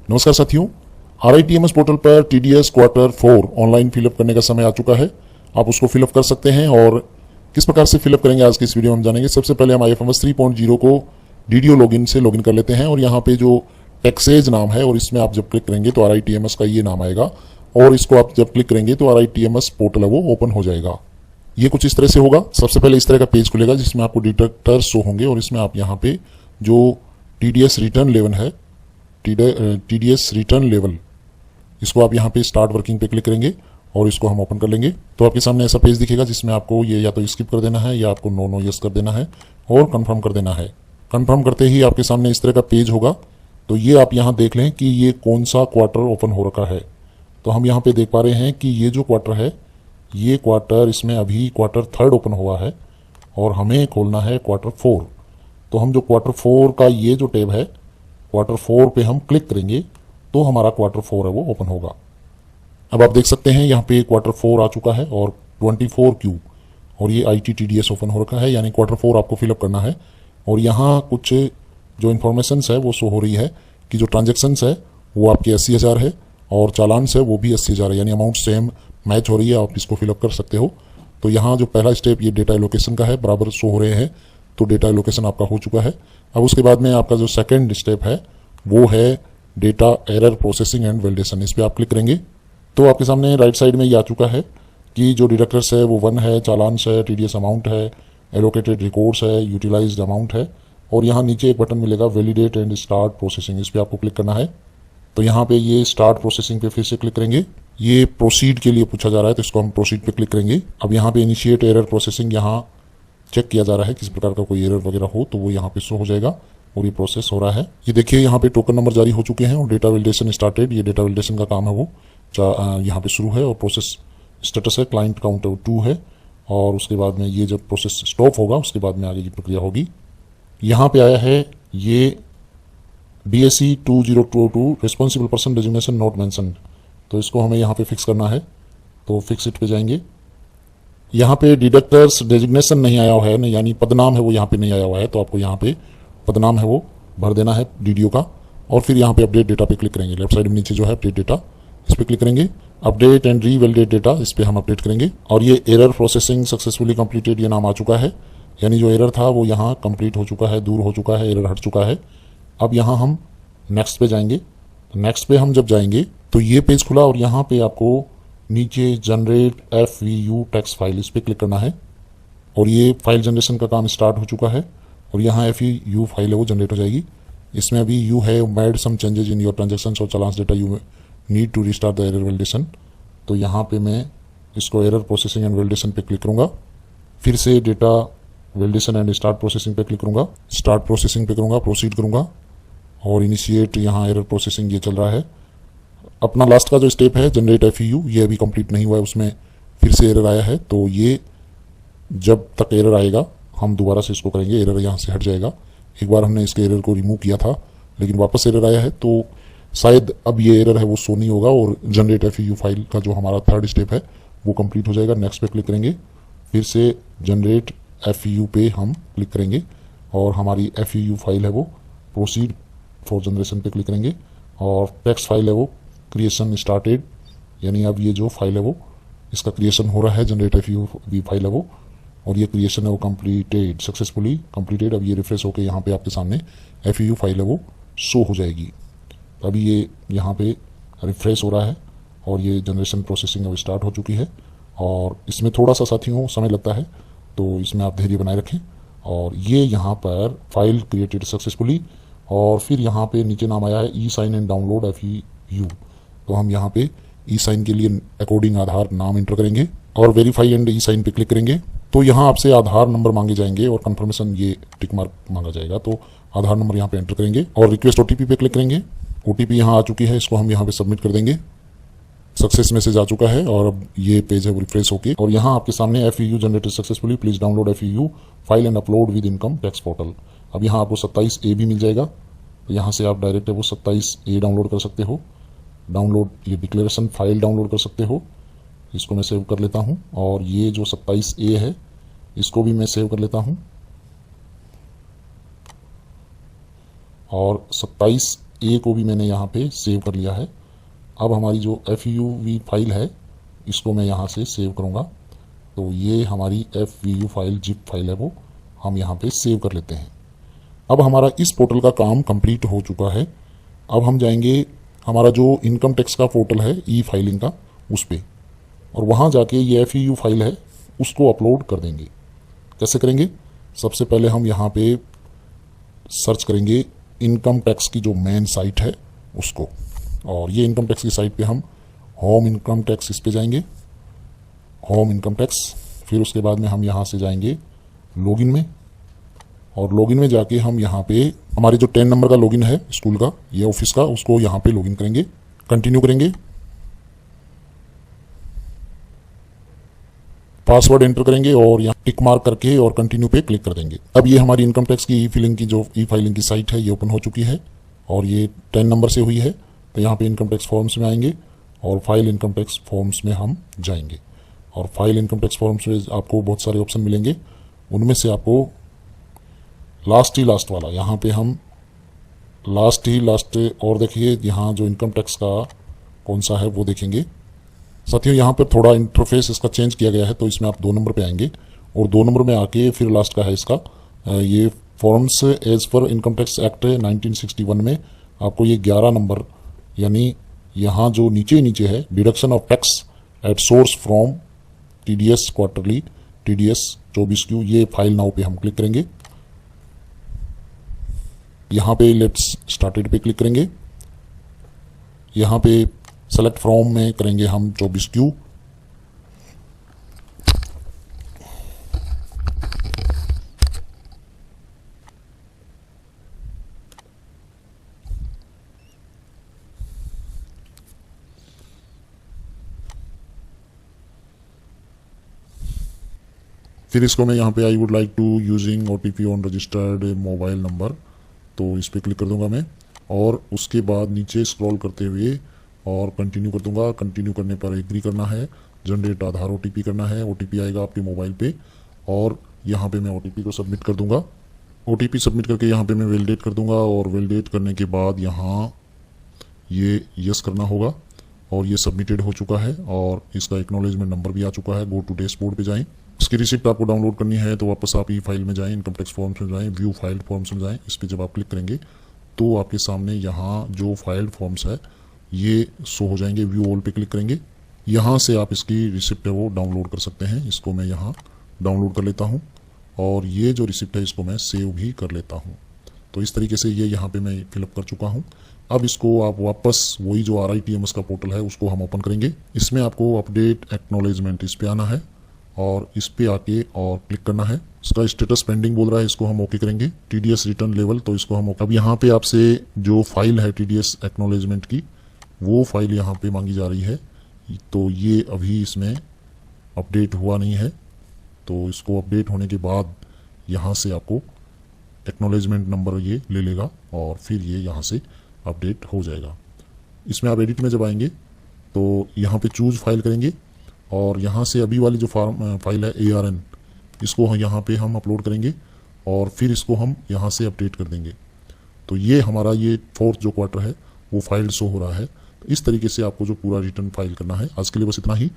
नमस्कार साथियों, RITMS portal पर TDS क्वार्टर 4 ऑनलाइन फिलअप करने का समय आ चुका है। आप उसको फिलअप कर सकते हैं और किस प्रकार से फिलअप करेंगे आज की इस वीडियो में हम जानेंगे। सबसे पहले हम IFMS 3.0 को DDO लॉगिन से लॉगिन कर लेते हैं और यहाँ पे जो टेक्सेज नाम है और इसमें आप जब क्लिक करेंगे तो RITMS का ये नाम आएगा और इसको आप जब क्लिक करेंगे तो RITMS पोर्टल है वो ओपन हो जाएगा। ये कुछ इस तरह से होगा। सबसे पहले इस तरह का पेज खुलेगा जिसमें आपको डिटेक्टर शो होंगे और इसमें आप यहाँ पे जो TDS रिटर्न लेवल है, TDS रिटर्न लेवल, इसको आप यहाँ पे स्टार्ट वर्किंग पे क्लिक करेंगे और इसको हम ओपन कर लेंगे तो आपके सामने ऐसा पेज दिखेगा जिसमें आपको ये या तो स्किप कर देना है या आपको नो यस कर देना है और कंफर्म कर देना है। कंफर्म करते ही आपके सामने इस तरह का पेज होगा। तो ये आप यहाँ देख लें कि ये कौन सा क्वार्टर ओपन हो रखा है। तो हम यहाँ पे देख पा रहे हैं कि ये जो क्वार्टर है, ये क्वार्टर, इसमें अभी क्वार्टर 3 ओपन हुआ है और हमें खोलना है क्वार्टर 4। तो हम जो क्वार्टर 4 का ये जो टैब है, क्वार्टर 4 पे हम क्लिक करेंगे तो हमारा क्वार्टर 4 है वो ओपन होगा। अब आप देख सकते हैं यहाँ पे क्वार्टर 4 आ चुका है और 24Q और ये ITTDS ओपन हो रखा है, यानी क्वार्टर 4 आपको फिलअप करना है। और यहाँ कुछ जो इन्फॉर्मेशंस है वो शो हो रही है कि जो ट्रांजेक्शन्स है वो आपके 80,000 है और चालान्स है वो भी 80,000 है, यानी अमाउंट सेम मैच हो रही है। आप इसको फिलअप कर सकते हो। तो यहाँ जो पहला स्टेप ये डेटा एलोकेशन का है, बराबर शो हो रहे हैं, तो डेटा एलोकेशन आपका हो चुका है। अब उसके बाद में आपका जो सेकंड स्टेप है वो है data error processing and validation. इस पर आप क्लिक करेंगे तो आपके सामने राइट साइड में ये आ चुका है कि जो डिडक्टर्स है वो 1 है, चालान्स है, TDS अमाउंट है, एलोकेटेड रिकॉर्ड्स है, यूटिलाइज्ड अमाउंट है और यहाँ नीचे एक बटन मिलेगा वैलिडेट एंड स्टार्ट प्रोसेसिंग। इस पर आपको क्लिक करना है। तो यहाँ पे ये स्टार्ट प्रोसेसिंग पे फिर से क्लिक करेंगे। ये प्रोसीड के लिए पूछा जा रहा है तो इसको हम प्रोसीड पे क्लिक करेंगे। अब यहाँ पे इनिशिएट एरर प्रोसेसिंग, यहाँ चेक किया जा रहा है किस प्रकार का कोई एरर वगैरह हो तो वो यहाँ पे शो हो जाएगा और ये प्रोसेस हो रहा है। ये देखिए यहाँ पे टोकन नंबर जारी हो चुके हैं और डेटा वैलिडेशन स्टार्टेड। ये डेटा वैलिडेशन का काम है वो यहाँ पे शुरू है और प्रोसेस स्टेटस है क्लाइंट काउंट 2 है और उसके बाद में ये जब प्रोसेस स्टॉप होगा उसके बाद में आगे की प्रक्रिया होगी। यहाँ पे आया है ये DSE 2022 responsible person designation not mentioned, तो इसको हमें यहाँ पे फिक्स करना है। तो फिक्स इट पे जाएंगे। यहाँ पे डिडक्टर्स डेजिग्नेशन नहीं आया हुआ है, यानी पदनाम है वो यहाँ पे नहीं आया हुआ है, तो आपको यहाँ पे पदनाम है वो भर देना है DDO का और फिर यहाँ पे अपडेट डेटा पे क्लिक करेंगे। लेफ्ट साइड में नीचे जो है अपडेट डेटा, इस पर क्लिक करेंगे। अपडेट एंड रीवैलिडेट डेटा, इस पर हम अपडेट करेंगे और ये एरर प्रोसेसिंग सक्सेसफुली कंप्लीटेड ये नाम आ चुका है, यानी जो एरर था वो यहाँ कंप्लीट हो चुका है, दूर हो चुका है, एरर हट चुका है। अब यहाँ हम नेक्स्ट पे जाएंगे। नेक्स्ट पे हम जब जाएंगे तो ये पेज खुला और यहाँ पे आपको नीचे जनरेट FVU टेक्स्ट फाइल, इस पर क्लिक करना है और ये फाइल जनरेशन का काम स्टार्ट हो चुका है और यहाँ FVU फाइल है वो जनरेट हो जाएगी। इसमें अभी you have made some changes in your transactions और चालान्स data, you need to restart the error validation. तो यहाँ पे मैं इसको एरर प्रोसेसिंग एंड वैलिडेशन पे क्लिक करूँगा, फिर से data validation and start processing पे क्लिक करूँगा, स्टार्ट प्रोसेसिंग पे करूँगा, प्रोसीड करूँगा और इनिशिएट, यहाँ एरर प्रोसेसिंग ये चल रहा है। अपना लास्ट का जो स्टेप है जनरेट FVU, ये अभी कंप्लीट नहीं हुआ है, उसमें फिर से एरर आया है। तो ये जब तक एरर आएगा हम दोबारा से इसको करेंगे, एरर यहाँ से हट जाएगा। एक बार हमने इसके एरर को रिमूव किया था लेकिन वापस एरर आया है तो शायद अब ये एरर है वो शो नहीं होगा और जनरेट FVU फाइल का जो हमारा थर्ड स्टेप है वो कंप्लीट हो जाएगा। नेक्स्ट पे क्लिक करेंगे, फिर से जनरेट FVU पे हम क्लिक करेंगे और हमारी FVU फाइल है वो प्रोसीड फॉर जनरेशन पे क्लिक करेंगे और टेक्स्ट फाइल है वो क्रिएशन स्टार्टेड, यानी अब ये जो फाइल है वो इसका क्रिएशन हो रहा है, जनरेट FVU फाइल है वो और ये क्रिएशन है वो कंप्लीटेड, सक्सेसफुली कंप्लीटेड। अब ये रिफ्रेश होकर यहाँ पे आपके सामने FVU फाइल है वो शो हो जाएगी। तो अभी ये यहाँ पे रिफ्रेश हो रहा है और ये जनरेशन प्रोसेसिंग अब स्टार्ट हो चुकी है और इसमें थोड़ा सा साथियों समय लगता है, तो इसमें आप धैर्य बनाए रखें। और ये यहाँ पर फाइल क्रिएटेड सक्सेसफुली और फिर यहाँ पे नीचे नाम आया है E-साइन एंड डाउनलोड FVU। तो हम यहाँ पे E-साइन के लिए अकॉर्डिंग आधार नाम इंटर करेंगे और वेरीफाई एंड E-साइन पे क्लिक करेंगे। तो यहाँ आपसे आधार नंबर मांगे जाएंगे और कंफर्मेशन ये टिक मार्क मांगा जाएगा, तो आधार नंबर यहाँ पे एंटर करेंगे और रिक्वेस्ट OTP पे क्लिक करेंगे। OTP यहाँ आ चुकी है, इसको हम यहाँ पे सबमिट कर देंगे। सक्सेस मैसेज आ चुका है और अब ये पेज है वो रिफ्रेश होके और यहाँ आपके सामने FVU generated successfully, please download FVU file and upload with income tax portal. अब यहाँ आपको 27A भी मिल जाएगा, तो यहाँ से आप डायरेक्ट है वो 27A डाउनलोड कर सकते हो। डाउनलोड ये डिक्लेरेशन फाइल डाउनलोड कर सकते हो, इसको मैं सेव कर लेता हूँ और ये जो 27A है इसको भी मैं सेव कर लेता हूँ और 27 ए को भी मैंने यहाँ पे सेव कर लिया है। अब हमारी जो FUV फाइल है इसको मैं यहाँ से सेव करूँगा। तो ये हमारी FVU फाइल जिप फाइल है, वो हम यहाँ पे सेव कर लेते हैं। अब हमारा इस पोर्टल का काम कंप्लीट हो चुका है। अब हम जाएंगे हमारा जो इनकम टैक्स का पोर्टल है ई फाइलिंग का, उस पर, और वहाँ जाके ये FEU फाइल है उसको अपलोड कर देंगे। कैसे करेंगे? सबसे पहले हम यहाँ पे सर्च करेंगे इनकम टैक्स की जो मेन साइट है उसको, और ये इनकम टैक्स की साइट पे हम होम इनकम टैक्स इस पे जाएंगे, होम इनकम टैक्स। फिर उसके बाद में हम यहाँ से जाएंगे लॉगिन में, और लॉगिन में जाके हम यहाँ पे हमारे जो 10 नंबर का लॉगिन है स्कूल का, ये ऑफिस का, उसको यहाँ पे लॉगिन करेंगे, कंटिन्यू करेंगे, पासवर्ड एंटर करेंगे और यहाँ टिक मार्क करके और कंटिन्यू पे क्लिक कर देंगे। अब ये हमारी इनकम टैक्स की ई फिलिंग की जो ई फाइलिंग की साइट है ये ओपन हो चुकी है, और ये 10 नंबर से हुई है। तो यहाँ पे इनकम टैक्स फॉर्म्स में आएंगे और फाइल इनकम टैक्स फॉर्म्स में हम जाएंगे, और फाइल इनकम टैक्स फॉर्म्स में आपको बहुत सारे ऑप्शन मिलेंगे। उनमें से आपको लास्ट वाला, यहाँ पे हम लास्ट और देखिए यहाँ जो इनकम टैक्स का कौन सा है वो देखेंगे। साथियों यहाँ पर थोड़ा इंटरफेस इसका चेंज किया गया है, तो इसमें आप 2 नंबर पे आएंगे और 2 नंबर में आके फिर लास्ट का है इसका ये forms as per income tax act 1961 में आपको ये 11 नंबर, यानी यहाँ जो नीचे है deduction of tax at source from TDS quarterly TDS 24Q, ये फाइल नाउ पे हम क्लिक करेंगे। यहाँ पे लेट्स स्टार्टेड पे क्लिक करेंगे, यहाँ पे सेलेक्ट फ्रॉम में करेंगे हम 24Q, फिर इसको मैं यहाँ पे I would like to using OTP on registered mobile number, तो इस पर क्लिक कर दूंगा मैं, और उसके बाद नीचे स्क्रॉल करते हुए और कंटिन्यू कर दूंगा। कंटिन्यू करने पर एग्री करना है, जनरेट आधार OTP करना है, OTP आएगा आपके मोबाइल पे, और यहाँ पे मैं OTP को सबमिट कर दूंगा। OTP सबमिट करके यहाँ पे मैं वैलिडेट कर दूंगा, और वैलिडेट करने के बाद यहाँ ये यस करना होगा, और ये सबमिटेड हो चुका है, और इसका एक्नॉलेजमेंट नंबर भी आ चुका है। गो टू डैशबोर्ड पे जाएं, इसकी रिसिप्ट आपको डाउनलोड करनी है तो वापस आप ई फाइल में जाएं, इनकम टैक्स फॉर्म्स में जाएं, व्यू फाइल्ड फॉर्म्स में जाएं। इस पर जब आप क्लिक करेंगे तो आपके सामने यहाँ जो फाइल्ड फॉर्म्स है ये शो हो जाएंगे। व्यू ऑल पे क्लिक करेंगे, यहाँ से आप इसकी रिसिप्ट है वो डाउनलोड कर सकते हैं। इसको मैं यहाँ डाउनलोड कर लेता हूँ, और ये जो रिसिप्ट है इसको मैं सेव भी कर लेता हूँ। तो इस तरीके से ये यहाँ पे मैं फिलअप कर चुका हूँ। अब इसको आप वापस वही जो RITMS का पोर्टल है उसको हम ओपन करेंगे। इसमें आपको अपडेट एक्नॉलेजमेंट इस पे आना है, और इस पे आके और क्लिक करना है। इसका स्टेटस पेंडिंग बोल रहा है, इसको हम ओके करेंगे। TDS रिटर्न लेवल, तो इसको हम अब यहाँ पे आपसे जो फाइल है TDS एक्नॉलेजमेंट की, वो फाइल यहाँ पे मांगी जा रही है, तो ये अभी इसमें अपडेट हुआ नहीं है। तो इसको अपडेट होने के बाद यहाँ से आपको एक्नॉलेजमेंट नंबर ये ले लेगा, और फिर ये यहाँ से अपडेट हो जाएगा। इसमें आप एडिट में जब आएंगे तो यहाँ पे चूज फाइल करेंगे, और यहाँ से अभी वाली जो फाइल है ARN, इसको यहाँ पे हम अपलोड करेंगे, और फिर इसको हम यहाँ से अपडेट कर देंगे। तो ये हमारा ये 4th जो क्वार्टर है वो फाइल शो हो रहा है। तो इस तरीके से आपको जो पूरा रिटर्न फाइल करना है। आज के लिए बस इतना ही।